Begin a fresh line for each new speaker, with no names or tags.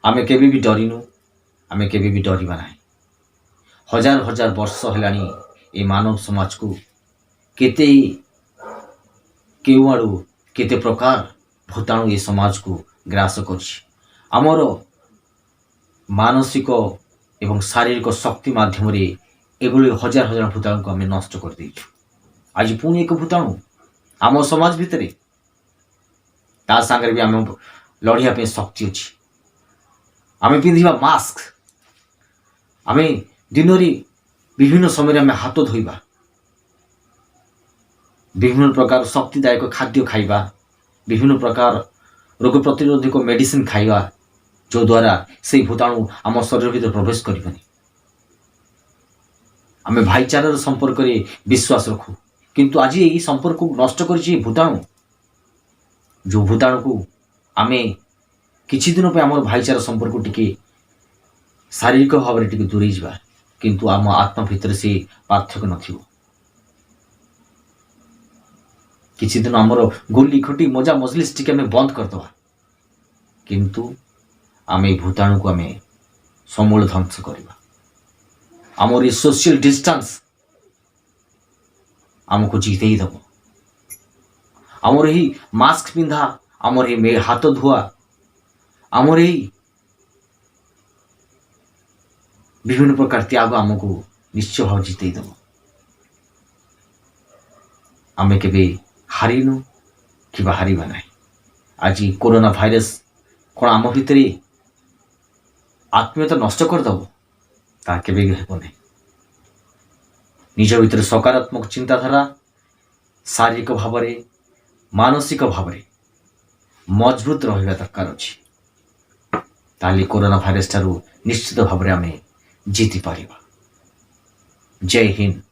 आमे केबे भी डरिनु, आमे केबे भी डरिबा नाही। हजार हजार वर्ष हेलानी ए मानव समाज को केते केउ आड़ू केते प्रकार भूताणु ए समाज को ग्रास करछि। आमर मानसिक एवं शारीरिक शक्ति माध्यम एभली हजार हजार भूताणु को आम नष्ट कर देइछु। आज पुणी एक भूताणु आम समाज भितर ता सांगे भी आम लड़िया पे शक्ति अच्छी। आम पिंधा मास्क, आम दिन विभिन्न समय आम हाथ धोइबा, विभिन्न प्रकार शक्तिदायक खाद्य खाइबा, विभिन्न प्रकार रोग प्रतिरोधक मेडिसिन खाइबा, जो द्वारा से भूताणु आम शरीर भीतर प्रवेश करबनी। आम भाईचारार संपर्क रे विश्वास रखू, किंतु आज यही संपर्क को नष्ट कर भूताणु। जो भूताणु को आम किछि दिन पे आम भाईचारा संपर्क टिके शारीरिक भाव में टिके दूरे जावा, किंतु आम आत्मा भितर से पार्थक्य नथिबो। किछि दिन आमर गोली खटी मजा मजलिस टिके आम बंद करदवा, किंतु आम भूताणु को आम समूल ध्वंस करवा। आमर सोशल डिस्टेंस आमको जीते दब। आमर ही मास्क पिंधा, आमर ही हाथ धुआ, आमर ही विभिन्न प्रकार त्याग आमको निश्चय भाव जीते दब। आम केबे हारिनु कि हारिबा नहीं। आज कोरोना भाइरस कौन आम भितर आत्मीयता नष्ट करदब, ता केबे हेब नहीं। निज भीतर सकारात्मक चिंताधारा शारीरिक भाव में मानसिक भाव में मजबूत रहा दरकार अच्छी। ताली कोरोना भाइरस ठारू निश्चित भाव में आम जीति पारिबा। जय हिंद।